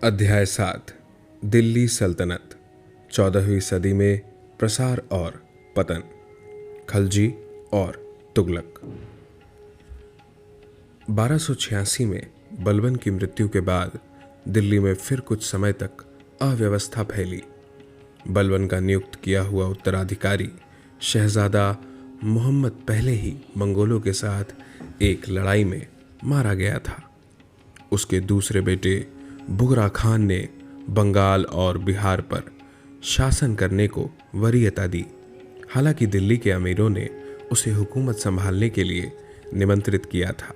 अध्याय 7 दिल्ली सल्तनत 14वीं सदी में प्रसार और पतन। खलजी और तुगलक। 1286 में बलबन की मृत्यु के बाद दिल्ली में फिर कुछ समय तक अव्यवस्था फैली। बलबन का नियुक्त किया हुआ उत्तराधिकारी शहजादा मोहम्मद पहले ही मंगोलों के साथ एक लड़ाई में मारा गया था। उसके दूसरे बेटे बुगरा खान ने बंगाल और बिहार पर शासन करने को वरीयता दी। हालांकि दिल्ली के अमीरों ने उसे हुकूमत संभालने के लिए निमंत्रित किया था,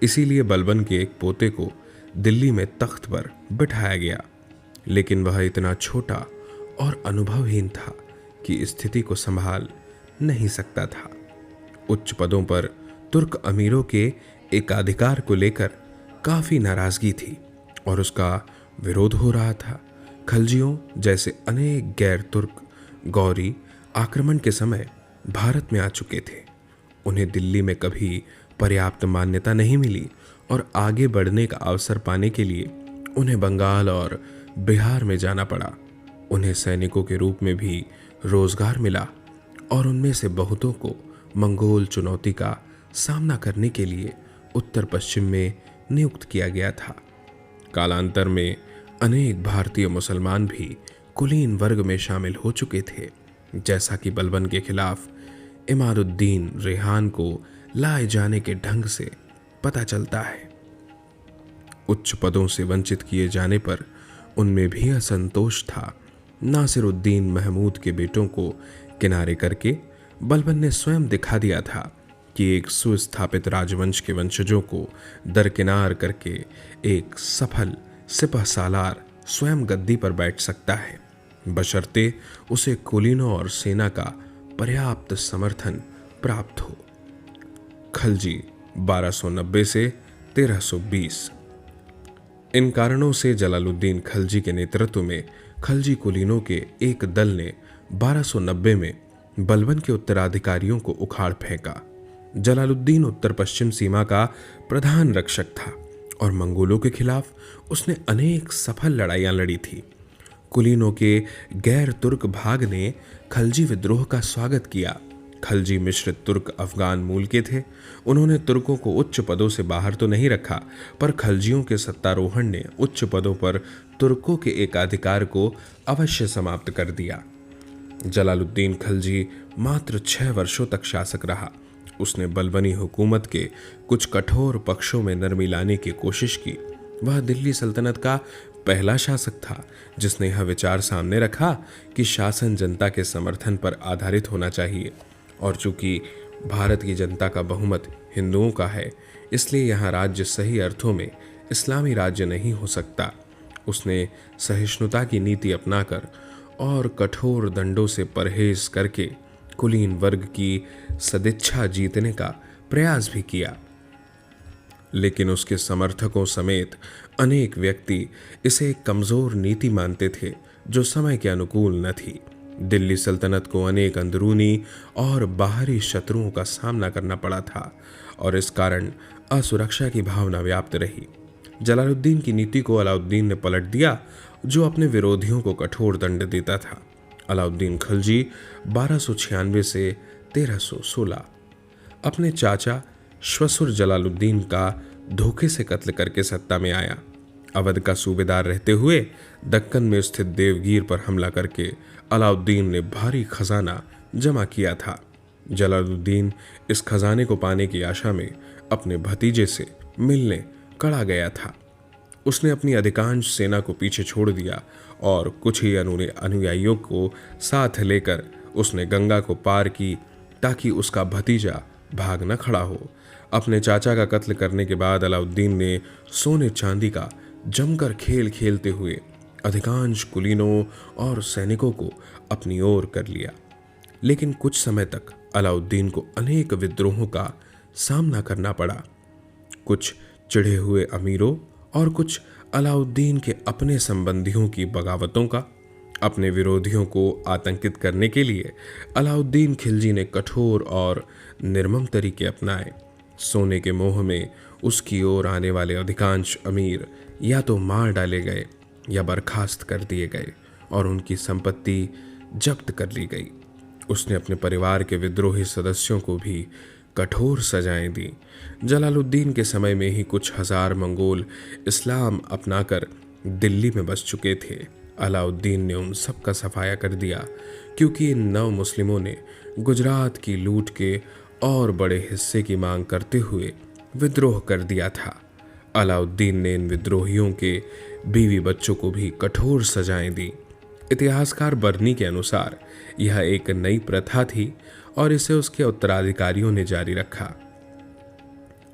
इसीलिए बलबन के एक पोते को दिल्ली में तख्त पर बिठाया गया। लेकिन वह इतना छोटा और अनुभवहीन था कि स्थिति को संभाल नहीं सकता था। उच्च पदों पर तुर्क अमीरों के एकाधिकार को लेकर काफी नाराजगी थी और उसका विरोध हो रहा था। खलजियों जैसे अनेक गैर तुर्क गौरी आक्रमण के समय भारत में आ चुके थे। उन्हें दिल्ली में कभी पर्याप्त मान्यता नहीं मिली और आगे बढ़ने का अवसर पाने के लिए उन्हें बंगाल और बिहार में जाना पड़ा। उन्हें सैनिकों के रूप में भी रोजगार मिला और उनमें से बहुतों को मंगोल चुनौती का सामना करने के लिए उत्तर पश्चिम में नियुक्त किया गया था। कालांतर में अनेक भारतीय मुसलमान भी कुलीन वर्ग में शामिल हो चुके थे, जैसा कि बलबन के खिलाफ इमादुद्दीन रेहान को लाए जाने के ढंग से पता चलता है। उच्च पदों से वंचित किए जाने पर उनमें भी असंतोष था। नासिरुद्दीन महमूद के बेटों को किनारे करके बलबन ने स्वयं दिखा दिया था कि एक सुस्थापित राजवंश के वंशजों को दरकिनार करके एक सफल सिपह सालार स्वयं गद्दी पर बैठ सकता है, बशर्ते उसे कुलीनों और सेना का पर्याप्त समर्थन प्राप्त हो। खलजी 1290 से 1320। इन कारणों से जलालुद्दीन खलजी के नेतृत्व में खलजी कुलीनों के एक दल ने 1290 में बलबन के उत्तराधिकारियों को उखाड़ फेंका। जलालुद्दीन उत्तर पश्चिम सीमा का प्रधान रक्षक था और मंगोलों के खिलाफ उसने अनेक सफल लड़ाइयां लड़ी थी। कुलीनों के गैर तुर्क भाग ने खलजी विद्रोह का स्वागत किया। खलजी मिश्रित तुर्क अफगान मूल के थे। उन्होंने तुर्कों को उच्च पदों से बाहर तो नहीं रखा, पर खलजियों के सत्तारोहण ने उच्च पदों पर तुर्कों के एकाधिकार को अवश्य समाप्त कर दिया। जलालुद्दीन खलजी मात्र 6 वर्षों तक शासक रहा। उसने बलबनी हुकूमत के कुछ कठोर पक्षों में नरमी लाने की कोशिश की। वह दिल्ली सल्तनत का पहला शासक था जिसने यह विचार सामने रखा कि शासन जनता के समर्थन पर आधारित होना चाहिए, और चूंकि भारत की जनता का बहुमत हिंदुओं का है, इसलिए यहाँ राज्य सही अर्थों में इस्लामी राज्य नहीं हो सकता। उसने सहिष्णुता की नीति अपनाकर और कठोर दंडों से परहेज करके कुलीन वर्ग की सदिच्छा जीतने का प्रयास भी किया। लेकिन उसके समर्थकों समेत अनेक व्यक्ति इसे एक कमजोर नीति मानते थे जो समय के अनुकूल न थी। दिल्ली सल्तनत को अनेक अंदरूनी और बाहरी शत्रुओं का सामना करना पड़ा था और इस कारण असुरक्षा की भावना व्याप्त रही। जलालुद्दीन की नीति को अलाउद्दीन ने पलट दिया, जो अपने विरोधियों को कठोर दंड देता था। अलाउद्दीन खलजी 1296 से 1316 अपने चाचा श्वसुर जलालुद्दीन का धोखे से कत्ल करके सत्ता में आया। अवध का सूबेदार रहते हुए दक्कन में स्थित देवगीर पर हमला करके अलाउद्दीन ने भारी खजाना जमा किया था। जलालुद्दीन इस खजाने को पाने की आशा में अपने भतीजे से मिलने कड़ा गया था। उसने अपनी अधिकांश सेना को पीछे छोड़ दिया और कुछ ही अनुयायियों को साथ लेकर उसने गंगा को पार की ताकि उसका भतीजा भाग न खड़ा हो। अपने चाचा का कत्ल करने के बाद अलाउद्दीन ने सोने चांदी का जमकर खेल खेलते हुए अधिकांश कुलीनों और सैनिकों को अपनी ओर कर लिया। लेकिन कुछ समय तक अलाउद्दीन को अनेक विद्रोहों का सामना करना पड़ा। कुछ चिढ़े हुए अमीरों और कुछ अलाउद्दीन के अपने संबंधियों की बगावतों का। अपने विरोधियों को आतंकित करने के लिए अलाउद्दीन खिलजी ने कठोर और निर्मम तरीके अपनाए। सोने के मोह में उसकी ओर आने वाले अधिकांश अमीर या तो मार डाले गए या बर्खास्त कर दिए गए और उनकी संपत्ति जब्त कर ली गई। उसने अपने परिवार के विद्रोही सदस्यों को भी कठोर सजाएं दी। जलालुद्दीन के समय में ही कुछ हजार मंगोल इस्लाम अपनाकर दिल्ली में बस चुके थे। अलाउद्दीन ने उन सब का सफाया कर दिया क्योंकि इन नव मुस्लिमों ने गुजरात की लूट के और बड़े हिस्से की मांग करते हुए विद्रोह कर दिया था। अलाउद्दीन ने इन विद्रोहियों के बीवी बच्चों को भी कठोर सजाएं दी। इतिहासकार बर्नी के अनुसार यह एक नई प्रथा थी और इसे उसके उत्तराधिकारियों ने जारी रखा।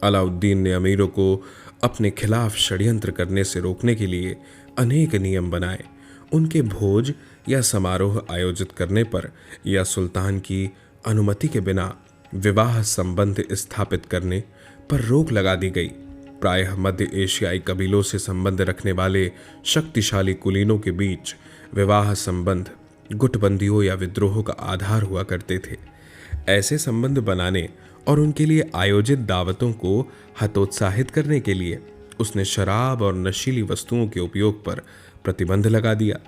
अलाउद्दीन ने अमीरों को अपने खिलाफ षड्यंत्र करने से रोकने के लिए अनेक नियम बनाए। उनके भोज या समारोह आयोजित करने पर या सुल्तान की अनुमति के बिना विवाह संबंध स्थापित करने पर रोक लगा दी गई। प्रायः मध्य एशियाई कबीलों से संबंध रखने वाले शक्तिशाली कुलीनों के बीच विवाह संबंध गुटबंदियों या विद्रोहों का आधार हुआ करते थे। ऐसे संबंध बनाने और उनके लिए आयोजित दावतों को हतोत्साहित करने के लिए उसने शराब और नशीली वस्तुओं के उपयोग पर प्रतिबंध लगा दिया।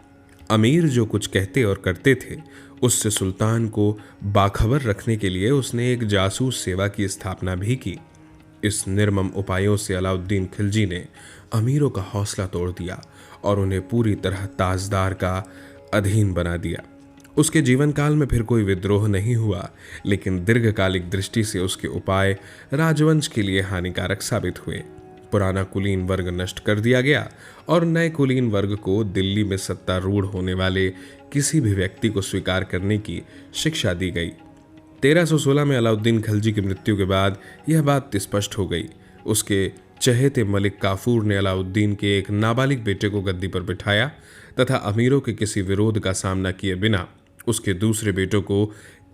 अमीर जो कुछ कहते और करते थे उससे सुल्तान को बाखबर रखने के लिए उसने एक जासूस सेवा की स्थापना भी की। इस निर्मम उपायों से अलाउद्दीन खिलजी ने अमीरों का हौसला तोड़ दिया और उन्हें पूरी तरह ताजदार का अधीन बना दिया। उसके जीवन काल में फिर कोई विद्रोह नहीं हुआ, लेकिन दीर्घकालिक दृष्टि से उसके उपाय राजवंश के लिए हानिकारक साबित हुए। पुराना कुलीन वर्ग नष्ट कर दिया गया और नए कुलीन वर्ग को दिल्ली में सत्तारूढ़ होने वाले किसी भी व्यक्ति को स्वीकार करने की शिक्षा दी गई। 1316 में अलाउद्दीन खिलजी की मृत्यु के बाद यह बात स्पष्ट हो गई। उसके चहेते मलिक काफूर ने अलाउद्दीन के एक नाबालिग बेटे को गद्दी पर बिठाया तथा अमीरों के किसी विरोध का सामना किए बिना उसके दूसरे बेटों को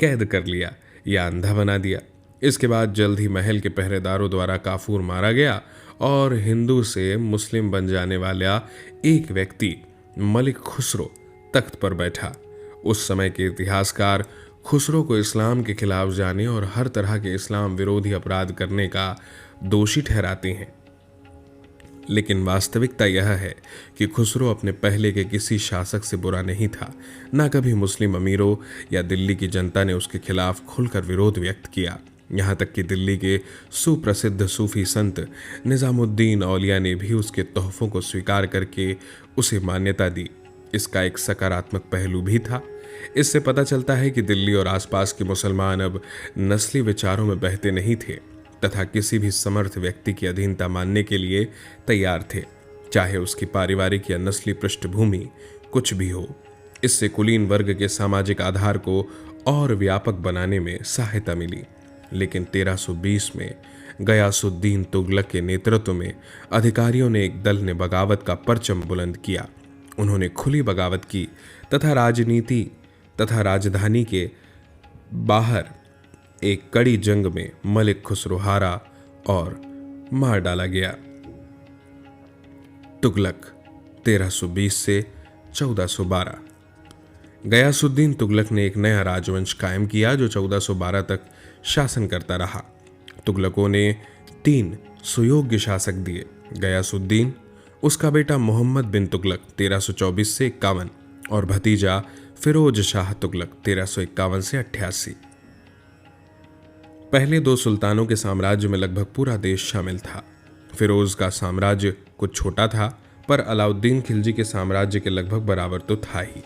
कैद कर लिया या अंधा बना दिया। इसके बाद जल्द ही महल के पहरेदारों द्वारा काफूर मारा गया और हिंदू से मुस्लिम बन जाने वाला एक व्यक्ति मलिक खुसरो तख्त पर बैठा। उस समय के इतिहासकार खुसरो को इस्लाम के खिलाफ जाने और हर तरह के इस्लाम विरोधी अपराध करने का दोषी ठहराते हैं, लेकिन वास्तविकता यह है कि खुसरो अपने पहले के किसी शासक से बुरा नहीं था। न कभी मुस्लिम अमीरों या दिल्ली की जनता ने उसके खिलाफ खुलकर विरोध व्यक्त किया। यहाँ तक कि दिल्ली के सुप्रसिद्ध सूफी संत निजामुद्दीन औलिया ने भी उसके तोहफों को स्वीकार करके उसे मान्यता दी। इसका एक सकारात्मक पहलू भी था। इससे पता चलता है कि दिल्ली और आसपास के मुसलमान अब नस्ली विचारों में बहते नहीं थे तथा किसी भी समर्थ व्यक्ति की अधीनता मानने के लिए तैयार थे, चाहे उसकी पारिवारिक या नस्ली पृष्ठभूमि कुछ भी हो। इससे कुलीन वर्ग के सामाजिक आधार को और व्यापक बनाने में सहायता मिली। लेकिन 1320 में गयासुद्दीन तुगलक के नेतृत्व में अधिकारियों ने एक दल ने बगावत का परचम बुलंद किया। उन्होंने खुली बगावत की तथा राजनीति तथा राजधानी के बाहर एक कड़ी जंग में मलिक खुसरो हारा और मार डाला गया। तुगलक 1320 से 1412। गयासुद्दीन तुगलक ने एक नया राजवंश कायम किया जो 1412 तक शासन करता रहा। तुगलकों ने 3 सुयोग्य शासक दिए, गयासुद्दीन, उसका बेटा मोहम्मद बिन तुगलक 1324 से 51 और भतीजा फिरोज शाह तुगलक 1351 से 88। पहले 2 सुल्तानों के साम्राज्य में लगभग पूरा देश शामिल था। फिरोज का साम्राज्य कुछ छोटा था, पर अलाउद्दीन खिलजी के साम्राज्य के लगभग बराबर तो था ही।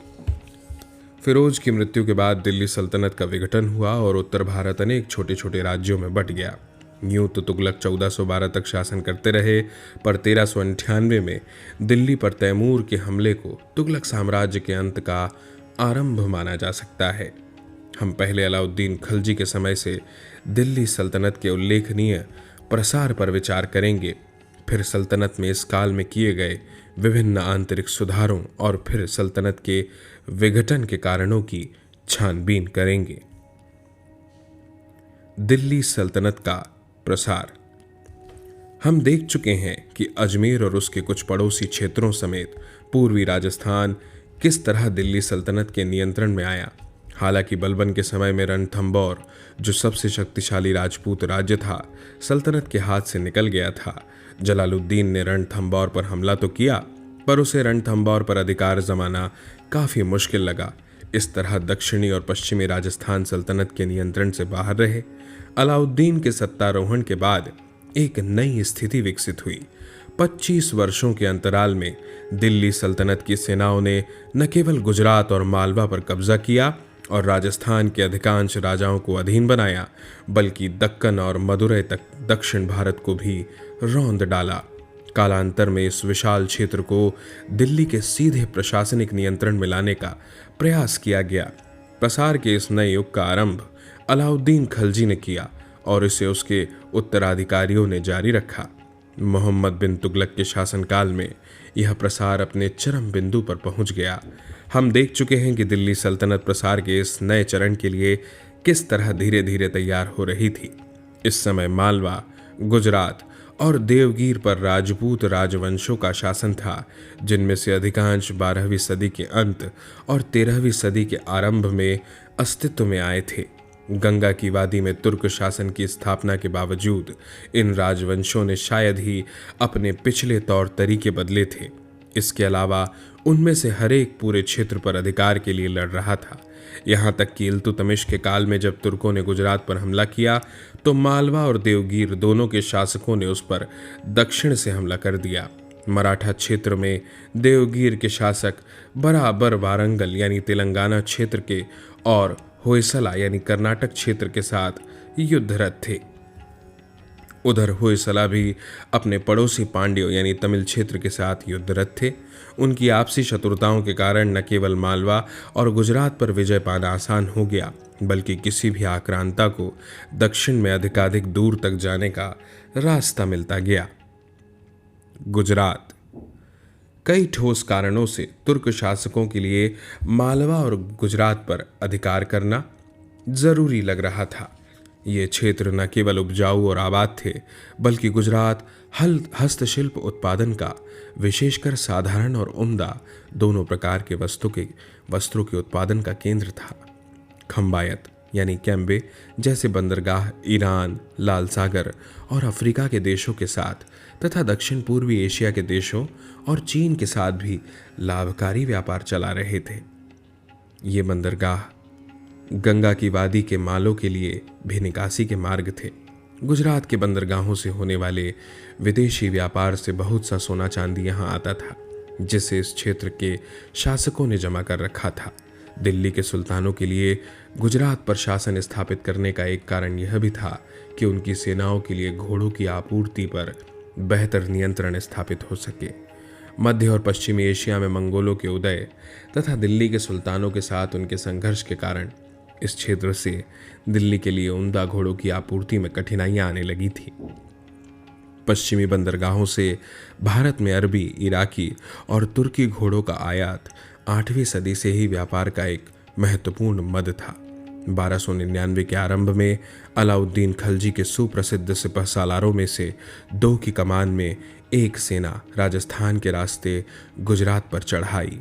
फिरोज की मृत्यु के बाद दिल्ली सल्तनत का विघटन हुआ और उत्तर भारत अनेक छोटे छोटे राज्यों में बंट गया। यूं तो तुगलक 1412 तक शासन करते रहे, पर 1398 में दिल्ली पर तैमूर के हमले को तुगलक साम्राज्य के अंत का आरंभ माना जा सकता है। हम पहले अलाउद्दीन खिलजी के समय से दिल्ली सल्तनत के उल्लेखनीय प्रसार पर विचार करेंगे, फिर सल्तनत में इस काल में किए गए विभिन्न आंतरिक सुधारों और फिर सल्तनत के विघटन के कारणों की छानबीन करेंगे। दिल्ली सल्तनत का प्रसार। हम देख चुके हैं कि अजमेर और उसके कुछ पड़ोसी क्षेत्रों समेत पूर्वी राजस्थान किस तरह दिल्ली सल्तनत के नियंत्रण में आया। हालांकि बलबन के समय में रणथंबोर, जो सबसे शक्तिशाली राजपूत राज्य था, सल्तनत के हाथ से निकल गया था। जलालुद्दीन ने रणथंबोर पर हमला तो किया, पर उसे रणथंभौर पर अधिकार जमाना काफी मुश्किल लगा। इस तरह दक्षिणी और पश्चिमी राजस्थान सल्तनत के नियंत्रण से बाहर रहे। अलाउद्दीन के सत्तारोहण के बाद एक नई स्थिति विकसित हुई। 25 वर्षों के अंतराल में दिल्ली सल्तनत की सेनाओं ने न केवल गुजरात और मालवा पर कब्जा किया और राजस्थान के अधिकांश राजाओं को अधीन बनाया, बल्कि दक्कन और मदुरै तक दक्षिण भारत को भी रौंद डाला। कालांतर में इस विशाल क्षेत्र को दिल्ली के सीधे प्रशासनिक नियंत्रण में लाने का प्रयास किया गया। प्रसार के इस नए युग का आरंभ अलाउद्दीन खलजी ने किया और इसे उसके उत्तराधिकारियों ने जारी रखा। मोहम्मद बिन तुगलक के शासनकाल में यह प्रसार अपने चरम बिंदु पर पहुंच गया। हम देख चुके हैं कि दिल्ली सल्तनत प्रसार के इस नए चरण के लिए किस तरह धीरे धीरे तैयार हो रही थी। इस समय मालवा, गुजरात और देवगीर पर राजपूत राजवंशों का शासन था, जिनमें से अधिकांश 12वीं सदी के अंत और 13वीं सदी के आरंभ में अस्तित्व में आए थे। गंगा की वादी में तुर्क शासन की स्थापना के बावजूद इन राजवंशों ने शायद ही अपने पिछले तौर तरीके बदले थे। इसके अलावा उनमें से हर एक पूरे क्षेत्र पर अधिकार के लिए लड़ रहा था। यहाँ तक कि इल्तुतमिश के काल में जब तुर्कों ने गुजरात पर हमला किया तो मालवा और देवगीर दोनों के शासकों ने उस पर दक्षिण से हमला कर दिया। मराठा क्षेत्र में देवगीर के शासक बराबर वारंगल यानी तेलंगाना क्षेत्र के और होयसला यानी कर्नाटक क्षेत्र के साथ युद्धरत थे। उधर होयसला भी अपने पड़ोसी पांड्यों यानी तमिल क्षेत्र के साथ युद्धरत थे। उनकी आपसी शत्रुताओं के कारण न केवल मालवा और गुजरात पर विजय पाना आसान हो गया, बल्कि किसी भी आक्रांता को दक्षिण में अधिकाधिक दूर तक जाने का रास्ता मिलता गया। गुजरात कई ठोस कारणों से तुर्क शासकों के लिए मालवा और गुजरात पर अधिकार करना जरूरी लग रहा था। ये क्षेत्र न केवल उपजाऊ और आबाद थे, बल्कि गुजरात हस्तशिल्प उत्पादन का, विशेषकर साधारण और उम्दा दोनों प्रकार के वस्त्रों के उत्पादन का केंद्र था। खंबायत यानी कैम्बे जैसे बंदरगाह ईरान, लाल सागर और अफ्रीका के देशों के साथ तथा दक्षिण पूर्वी एशिया के देशों और चीन के साथ भी लाभकारी व्यापार चला रहे थे। ये बंदरगाह गंगा की वादी के मालों के लिए भी निकासी के मार्ग थे। गुजरात के बंदरगाहों से होने वाले विदेशी व्यापार से बहुत सा सोना चांदी यहाँ आता था, जिसे इस क्षेत्र के शासकों ने जमा कर रखा था। दिल्ली के सुल्तानों के लिए गुजरात पर शासन स्थापित करने का एक कारण यह भी था कि उनकी सेनाओं के लिए घोड़ों की आपूर्ति पर बेहतर नियंत्रण स्थापित हो सके। मध्य और पश्चिमी एशिया में मंगोलों के उदय तथा दिल्ली के सुल्तानों के साथ उनके संघर्ष के कारण इस क्षेत्र से दिल्ली के लिए उम्दा घोड़ों की आपूर्ति में कठिनाइयां आने लगी थी। पश्चिमी बंदरगाहों से भारत में अरबी, इराकी और तुर्की घोड़ों का आयात 8वीं सदी से ही व्यापार का एक महत्वपूर्ण मद था। 1299 के आरंभ में अलाउद्दीन खलजी के सुप्रसिद्ध सिपह सालारों में से 2 की कमान में एक सेना राजस्थान के रास्ते गुजरात पर चढ़ाई।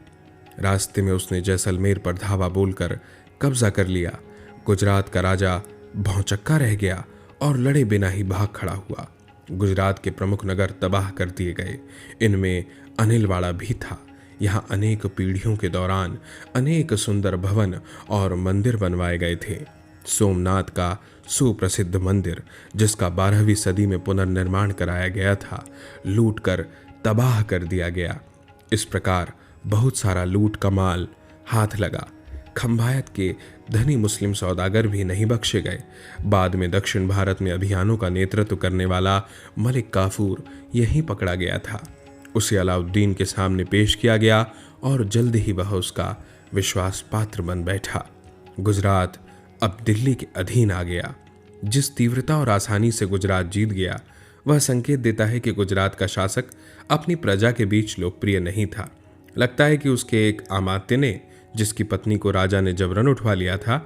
रास्ते में उसने जैसलमेर पर धावा बोलकर कब्जा कर लिया। गुजरात का राजा भौचक्का रह गया और लड़े बिना ही भाग खड़ा हुआ। गुजरात के प्रमुख नगर तबाह कर दिए गए। इनमें अनिलवाड़ा भी था। यहाँ अनेक पीढ़ियों के दौरान अनेक सुंदर भवन और मंदिर बनवाए गए थे। सोमनाथ का सुप्रसिद्ध मंदिर, जिसका 12वीं सदी में पुनर्निर्माण कराया गया था, लूट कर तबाह कर दिया गया। इस प्रकार बहुत सारा लूट का माल हाथ लगा। खंबायत के धनी मुस्लिम सौदागर भी नहीं बख्शे गए। बाद में दक्षिण भारत में अभियानों का नेतृत्व करने वाला मलिक काफूर यहीं पकड़ा गया था। उसे अलाउद्दीन के सामने पेश किया गया और जल्द ही वह उसका विश्वास पात्र बन बैठा। गुजरात अब दिल्ली के अधीन आ गया। जिस तीव्रता और आसानी से गुजरात जीत गया, वह संकेत देता है कि गुजरात का शासक अपनी प्रजा के बीच लोकप्रिय नहीं था। लगता है कि उसके एक अमात्य ने, जिसकी पत्नी को राजा ने जबरन उठवा लिया था,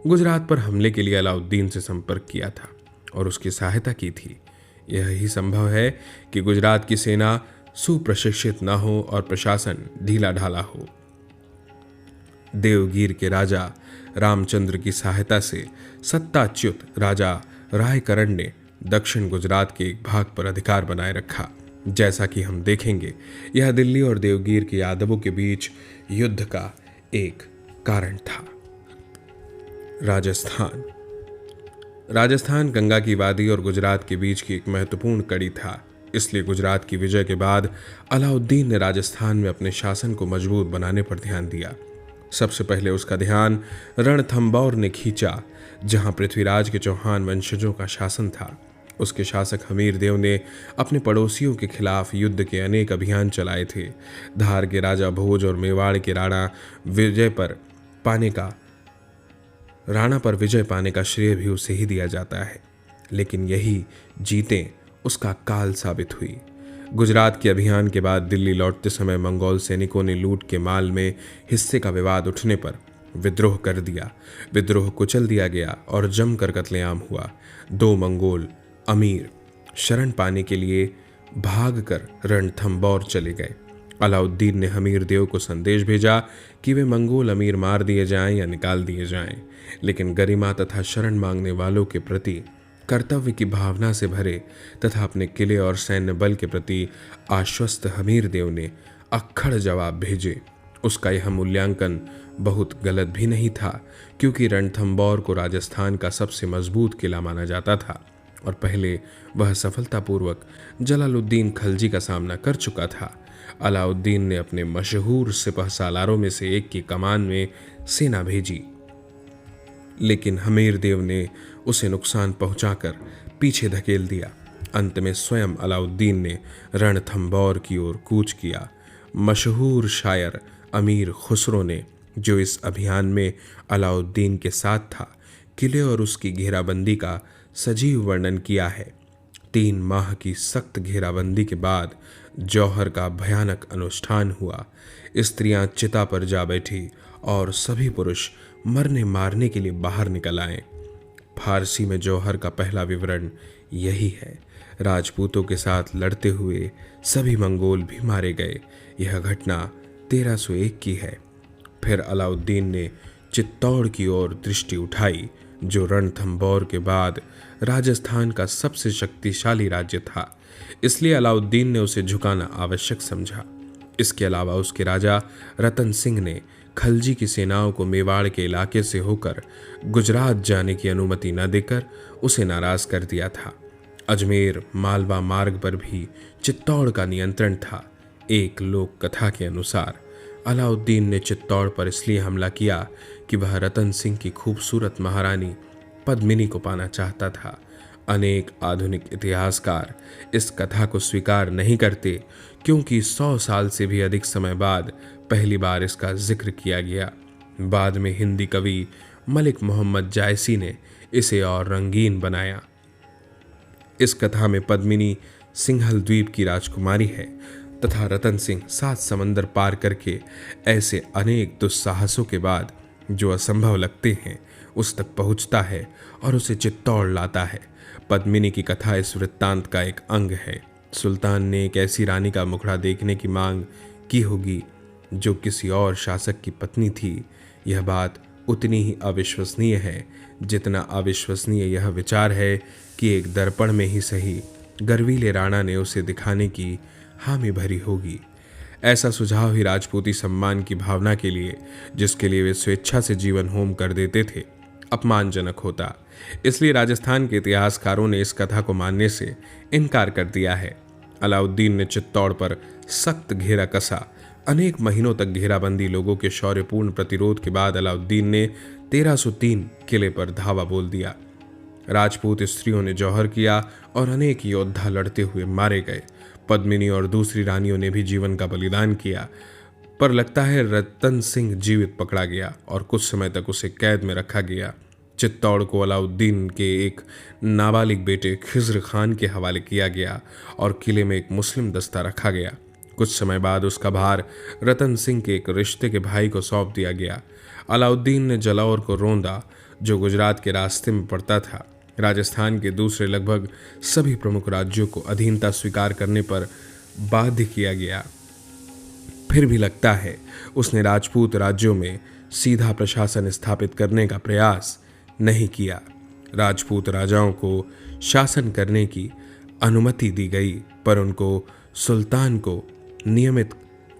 गुजरात पर हमले के लिए अलाउद्दीन से संपर्क किया था और उसकी सहायता की थी। यह ही संभव है कि गुजरात की सेना सुप्रशिक्षित न हो और प्रशासन ढीला ढाला हो। देवगीर के राजा रामचंद्र की सहायता से सत्ताच्युत राजा रायकरण ने दक्षिण गुजरात के एक भाग पर अधिकार बनाए रखा। जैसा कि हम देखेंगे, यह दिल्ली और देवगिर के यादवों के बीच युद्ध का एक कारण था। राजस्थान राजस्थान गंगा की वादी और गुजरात के बीच की एक महत्वपूर्ण कड़ी था। इसलिए गुजरात की विजय के बाद अलाउद्दीन ने राजस्थान में अपने शासन को मजबूत बनाने पर ध्यान दिया। सबसे पहले उसका ध्यान रणथंबौर ने खींचा, जहां पृथ्वीराज के चौहान वंशजों का शासन था। उसके शासक हमीर देव ने अपने पड़ोसियों के खिलाफ युद्ध के अनेक अभियान चलाए थे। धार के राजा भोज और मेवाड़ के राणा पर विजय पाने का श्रेय भी उसे ही दिया जाता है, लेकिन यही जीतें उसका काल साबित हुई। गुजरात के अभियान के बाद दिल्ली लौटते समय मंगोल सैनिकों ने लूट के माल में हिस्से का विवाद उठने पर विद्रोह कर दिया। विद्रोह कुचल दिया गया और जमकर कत्लेआम हुआ। 2 मंगोल अमीर शरण पाने के लिए भागकर रणथंबौर चले गए। अलाउद्दीन ने हमीर देव को संदेश भेजा कि वे मंगोल अमीर मार दिए जाएं या निकाल दिए जाएं, लेकिन गरिमा तथा शरण मांगने वालों के प्रति कर्तव्य की भावना से भरे तथा अपने किले और सैन्य बल के प्रति आश्वस्त हमीर देव ने अक्खड़ जवाब भेजे। उसका यह मूल्यांकन बहुत गलत भी नहीं था, क्योंकि रणथंबौर को राजस्थान का सबसे मजबूत किला माना जाता था और पहले वह सफलतापूर्वक जलालुद्दीन खलजी का सामना कर चुका था। अलाउद्दीन ने अपने मशहूर सिपह सालारों में से एक की कमान में सेना भेजी, लेकिन हमीर देव ने उसे नुकसान पहुंचाकर पीछे धकेल दिया। अंत में स्वयं अलाउद्दीन ने रणथंबौर की ओर कूच किया। मशहूर शायर अमीर खुसरो ने, जो इस अभियान में अलाउद्दीन के साथ था, किले और उसकी घेराबंदी का सजीव वर्णन किया है। 3 माह की सख्त घेराबंदी के बाद जौहर का भयानक अनुष्ठान हुआ। स्त्रियां चिता पर जा बैठी और सभी पुरुष मरने मारने के लिए बाहर निकल आए। फारसी में जौहर का पहला विवरण यही है। राजपूतों के साथ लड़ते हुए सभी मंगोल भी मारे गए। यह घटना 1301 की है। फिर अलाउद्दीन ने चित्तौड़ की ओर दृष्टि उठाई, जो रणथंबौर के बाद राजस्थान का सबसे शक्तिशाली राज्य था। इसलिए अलाउद्दीन ने उसे झुकाना आवश्यक समझा। इसके अलावा उसके राजा रतन सिंह ने खलजी की सेनाओं को मेवाड़ के इलाके से होकर गुजरात जाने की अनुमति न देकर उसे नाराज कर दिया था। अजमेर मालवा मार्ग पर भी चित्तौड़ का नियंत्रण था। एक लोक कथा के अनुसार अलाउद्दीन ने चित्तौड़ पर इसलिए हमला किया कि वह रतन सिंह की खूबसूरत महारानी पद्मिनी को पाना चाहता था। अनेक आधुनिक इतिहासकार इस कथा को स्वीकार नहीं करते, क्योंकि 100 साल से भी अधिक समय बाद पहली बार इसका जिक्र किया गया। बाद में हिंदी कवि मलिक मोहम्मद जायसी ने इसे और रंगीन बनाया। इस कथा में पद्मिनी सिंहल द्वीप की राजकुमारी है तथा रतन सिंह 7 समंदर पार करके ऐसे अनेक दुस्साहसों के बाद जो असंभव लगते हैं उस तक पहुंचता है और उसे चित्तौड़ लाता है। पद्मिनी की कथा इस वृत्तांत का एक अंग है। सुल्तान ने एक ऐसी रानी का मुखड़ा देखने की मांग की होगी जो किसी और शासक की पत्नी थी। यह बात उतनी ही अविश्वसनीय है जितना अविश्वसनीय यह विचार है कि एक दर्पण में ही सही गर्वीले राणा ने उसे दिखाने की हामी भरी होगी। ऐसा सुझाव ही राजपूती सम्मान की भावना के लिए, जिसके लिए वे स्वेच्छा से जीवन होम कर देते थे, अपमानजनक होता। इसलिए राजस्थान के इतिहासकारों ने इस कथा को मानने से इनकार कर दिया है। अलाउद्दीन ने चित्तौड़ पर सख्त घेरा कसा। अनेक महीनों तक घेराबंदी लोगों के शौर्यपूर्ण प्रतिरोध के बाद अलाउद्दीन ने 1303 किले पर धावा बोल दिया। राजपूत स्त्रियों ने जौहर किया और अनेक योद्धा लड़ते हुए मारे गए। पद्मिनी और दूसरी रानियों ने भी जीवन का बलिदान किया, पर लगता है रतन सिंह जीवित पकड़ा गया और कुछ समय तक उसे कैद में रखा गया। चित्तौड़ को अलाउद्दीन के एक नाबालिग बेटे खिज्र खान के हवाले किया गया और किले में एक मुस्लिम दस्ता रखा गया। कुछ समय बाद उसका भार रतन सिंह के एक रिश्ते के भाई को सौंप दिया गया। अलाउद्दीन ने जलौर को रोंदा, जो गुजरात के रास्ते में पड़ता था। राजस्थान के दूसरे लगभग सभी प्रमुख राज्यों को अधीनता स्वीकार करने पर बाध्य किया गया। फिर भी लगता है उसने राजपूत राज्यों में सीधा प्रशासन स्थापित करने का प्रयास नहीं किया। राजपूत राजाओं को शासन करने की अनुमति दी गई, पर उनको सुल्तान को नियमित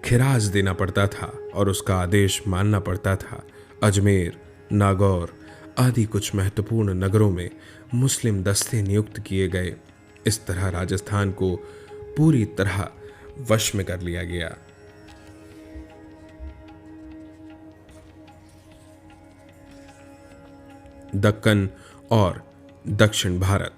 खिराज देना पड़ता था और उसका आदेश मानना पड़ता था। अजमेर, नागौर आदि कुछ महत्वपूर्ण नगरों में मुस्लिम दस्ते नियुक्त किए गए। इस तरह राजस्थान को पूरी तरह वश में कर लिया गया। दक्कन और दक्षिण भारत।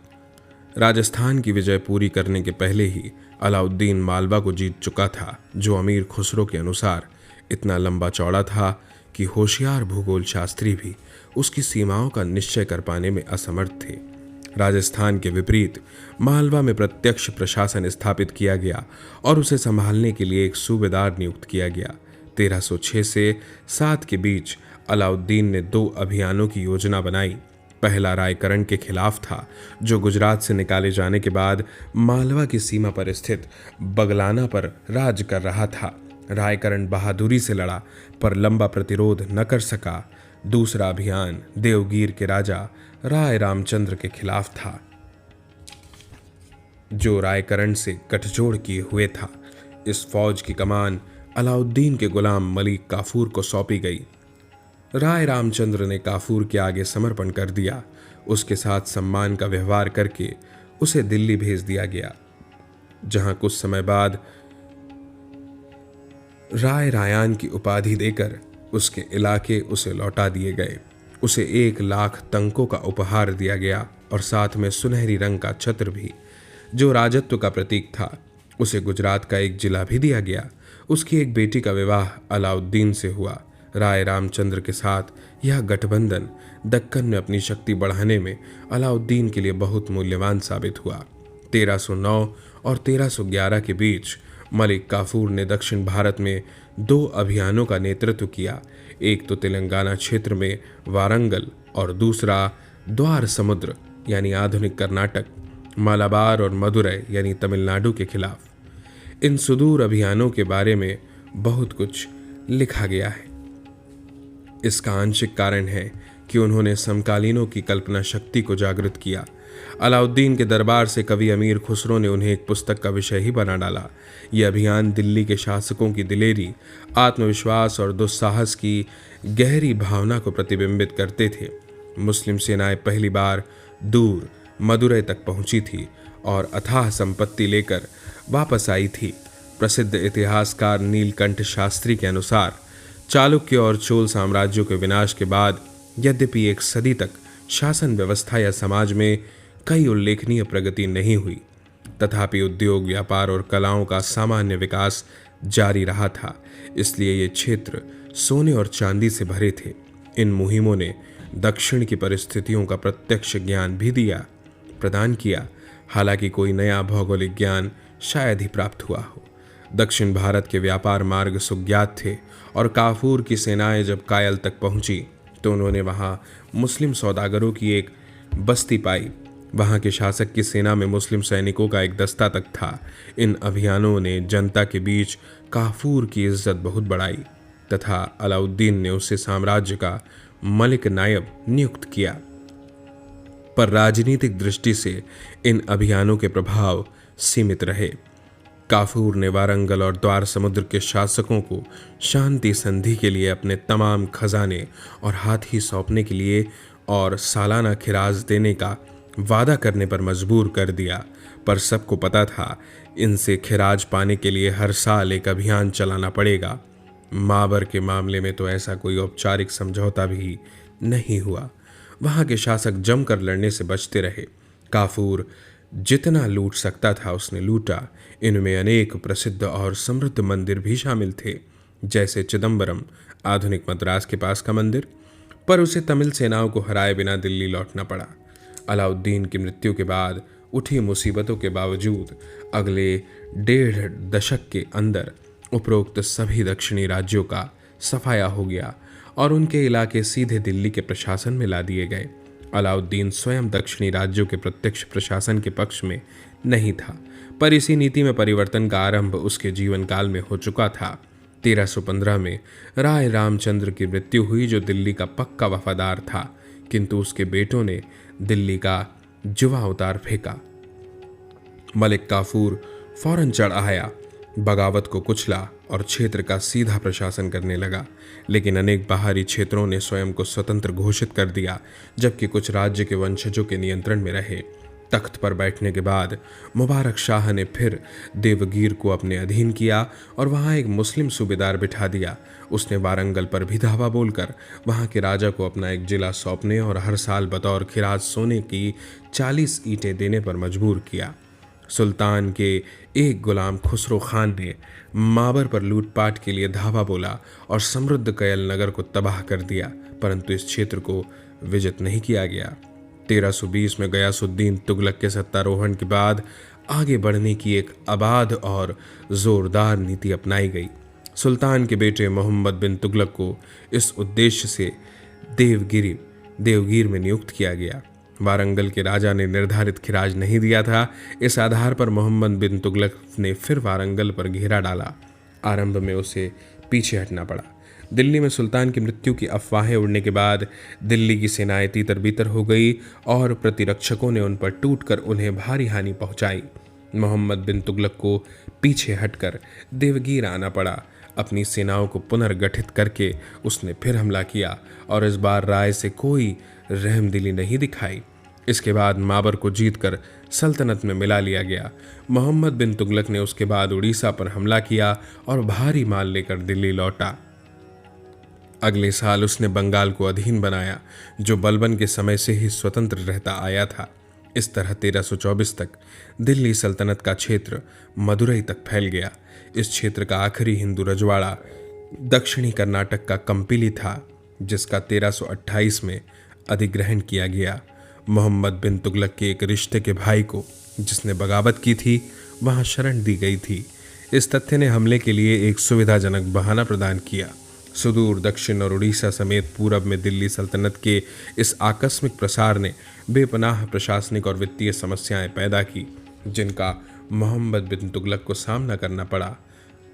राजस्थान की विजय पूरी करने के पहले ही अलाउद्दीन मालवा को जीत चुका था, जो अमीर खुसरो के अनुसार इतना लंबा चौड़ा था कि होशियार भूगोल शास्त्री भी उसकी सीमाओं का निश्चय कर पाने में असमर्थ थे। राजस्थान के विपरीत मालवा में प्रत्यक्ष प्रशासन स्थापित किया गया और उसे संभालने के लिए एक सूबेदार नियुक्त किया गया। 1306 से 7 के बीच अलाउद्दीन ने 2 अभियानों की योजना बनाई। पहला रायकरण के खिलाफ था, जो गुजरात से निकाले जाने के बाद मालवा की सीमा पर स्थित बगलाना पर राज कर रहा था। रायकरण बहादुरी से लड़ा पर लंबा प्रतिरोध न कर सका। दूसरा अभियान देवगीर के राजा राय रामचंद्र के खिलाफ था, जो रायकरण से गठजोड़ किए हुए था। इस फौज की कमान अलाउद्दीन के गुलाम मलिक काफूर को सौंपी गई। राय रामचंद्र ने काफूर के आगे समर्पण कर दिया। उसके साथ सम्मान का व्यवहार करके उसे दिल्ली भेज दिया गया, जहां कुछ समय बाद राय रायान की उपाधि देकर उसके इलाके उसे लौटा दिए गए। उसे 1 लाख तंकों का उपहार दिया गया और साथ में सुनहरी रंग का छत्र भी, जो राजत्व का प्रतीक था। उसे गुजरात का एक जिला भी दिया गया। उसकी एक बेटी का विवाह अलाउद्दीन से हुआ। राय रामचंद्र के साथ यह गठबंधन दक्कन में अपनी शक्ति बढ़ाने में अलाउद्दीन के लिए बहुत मूल्यवान साबित हुआ। 1309 और 1311 के बीच मलिक काफूर ने दक्षिण भारत में 2 अभियानों का नेतृत्व किया। एक तो तेलंगाना क्षेत्र में वारंगल और दूसरा द्वार समुद्र यानी आधुनिक कर्नाटक, मालाबार और मदुरै यानी तमिलनाडु के खिलाफ। इन सुदूर अभियानों के बारे में बहुत कुछ लिखा गया है। इसका आंशिक कारण है कि उन्होंने समकालीनों की कल्पना शक्ति को जागृत किया। अलाउद्दीन के दरबार से कवि अमीर खुसरो ने उन्हें एक पुस्तक का विषय ही बना डाला। यह अभियान दिल्ली के शासकों की दिलेरी, आत्मविश्वास और दुस्साहस की गहरी भावना को प्रतिबिंबित करते थे। मुस्लिम सेनाएं पहली बार दूर मदुरै तक पहुंची थी और अथाह संपत्ति लेकर वापस आई थी। प्रसिद्ध इतिहासकार नीलकंठ शास्त्री के अनुसार चालुक्य और चोल साम्राज्यों के विनाश के बाद यद्यपि 1 सदी तक शासन व्यवस्था या समाज में कई उल्लेखनीय प्रगति नहीं हुई, तथापि उद्योग, व्यापार और कलाओं का सामान्य विकास जारी रहा था। इसलिए ये क्षेत्र सोने और चांदी से भरे थे। इन मुहिमों ने दक्षिण की परिस्थितियों का प्रत्यक्ष ज्ञान भी प्रदान किया, हालांकि कोई नया भौगोलिक ज्ञान शायद ही प्राप्त हुआ हो। दक्षिण भारत के व्यापार मार्ग सुज्ञात थे और काफूर की सेनाएं जब कायल तक पहुंची तो उन्होंने वहां मुस्लिम सौदागरों की एक बस्ती पाई। वहां के शासक की सेना में मुस्लिम सैनिकों का एक दस्ता तक था। इन अभियानों ने जनता के बीच काफूर की इज्जत बहुत बढ़ाई तथा अलाउद्दीन ने उसे साम्राज्य का मलिक नायब नियुक्त किया। पर राजनीतिक दृष्टि से इन अभियानों के प्रभाव सीमित रहे। काफूर ने वारंगल और द्वार समुद्र के शासकों को शांति संधि के लिए अपने तमाम खजाने और हाथी सौंपने के लिए और सालाना खिराज देने का वादा करने पर मजबूर कर दिया। पर सबको पता था इनसे खिराज पाने के लिए हर साल एक अभियान चलाना पड़ेगा। माबर के मामले में तो ऐसा कोई औपचारिक समझौता भी नहीं हुआ। वहां के शासक जमकर लड़ने से बचते रहे। काफूर जितना लूट सकता था उसने लूटा। इनमें अनेक प्रसिद्ध और समृद्ध मंदिर भी शामिल थे, जैसे चिदम्बरम, आधुनिक मद्रास के पास का मंदिर। पर उसे तमिल सेनाओं को हराए बिना दिल्ली लौटना पड़ा। अलाउद्दीन की मृत्यु के बाद उठी मुसीबतों के बावजूद अगले 1.5 दशक के अंदर उपरोक्त सभी दक्षिणी राज्यों का सफाया हो गया और उनके इलाके सीधे दिल्ली के प्रशासन में ला दिए गए। अलाउद्दीन स्वयं दक्षिणी राज्यों के प्रत्यक्ष प्रशासन के पक्ष में नहीं था, पर इसी नीति में परिवर्तन का आरंभ उसके जीवन काल में हो चुका था। 1315 में राय रामचंद्र की मृत्यु हुई, जो दिल्ली का पक्का वफादार था, किंतु उसके बेटों ने दिल्ली का जुआ उतार फेंका। मलिक काफूर फौरन चढ़ आया, बगावत को कुचला और क्षेत्र का सीधा प्रशासन करने लगा। लेकिन अनेक बाहरी क्षेत्रों ने स्वयं को स्वतंत्र घोषित कर दिया, जबकि कुछ राज्य के वंशजों के नियंत्रण में रहे। तख्त पर बैठने के बाद मुबारक शाह ने फिर देवगीर को अपने अधीन किया और वहां एक मुस्लिम सूबेदार बिठा दिया। उसने वारंगल पर भी धावा बोलकर वहां के राजा को अपना एक जिला सौंपने और हर साल बतौर खिराज सोने की 40 ईंटें देने पर मजबूर किया। सुल्तान के एक गुलाम खुसरो खान ने माबर पर लूटपाट के लिए धावा बोला और समृद्ध कयल नगर को तबाह कर दिया, परंतु इस क्षेत्र को विजित नहीं किया गया। 1320 में गयासुद्दीन तुगलक के सत्तारोहण के बाद आगे बढ़ने की एक आबाद और जोरदार नीति अपनाई गई। सुल्तान के बेटे मोहम्मद बिन तुगलक को इस उद्देश्य से देवगीर में नियुक्त किया गया। वारंगल के राजा ने निर्धारित खिराज नहीं दिया था। इस आधार पर मोहम्मद बिन तुगलक ने फिर वारंगल पर घेरा डाला। आरंभ में उसे पीछे हटना पड़ा। दिल्ली में सुल्तान की मृत्यु की अफवाहें उड़ने के बाद दिल्ली की सेनाएं तीतर बीतर हो गई और प्रतिरक्षकों ने उन पर टूटकर उन्हें भारी हानि पहुंचाई। मोहम्मद बिन तुगलक को पीछे हटकर देवगीर आना पड़ा। अपनी सेनाओं को पुनर्गठित करके उसने फिर हमला किया और इस बार राय से कोई रहमदिली नहीं दिखाई। इसके बाद माबर को जीतकर सल्तनत में मिला लिया गया। मोहम्मद बिन तुगलक ने उसके बाद उड़ीसा पर हमला किया और भारी माल लेकर दिल्ली लौटा। अगले साल उसने बंगाल को अधीन बनाया, जो बलबन के समय से ही स्वतंत्र रहता आया था। इस तरह 1324 तक दिल्ली सल्तनत का क्षेत्र मदुरई तक फैल गया। इस क्षेत्र का आखिरी हिंदू रजवाड़ा दक्षिणी कर्नाटक का कंपिली था, जिसका 1328 में अधिग्रहण किया गया। मोहम्मद बिन तुगलक के एक रिश्ते के भाई को, जिसने बगावत की थी, वहां शरण दी गई थी। इस तथ्य ने हमले के लिए एक सुविधाजनक बहाना प्रदान किया। सुदूर दक्षिण और उड़ीसा समेत पूरब में दिल्ली सल्तनत के इस आकस्मिक प्रसार ने बेपनाह प्रशासनिक और वित्तीय समस्याएं पैदा की, जिनका मोहम्मद बिन तुगलक को सामना करना पड़ा।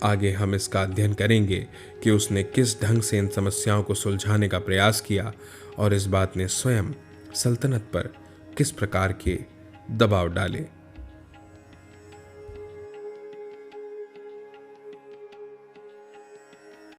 आगे हम इसका अध्ययन करेंगे कि उसने किस ढंग से इन समस्याओं को सुलझाने का प्रयास किया और इस बात ने स्वयं सल्तनत पर किस प्रकार के दबाव डाले।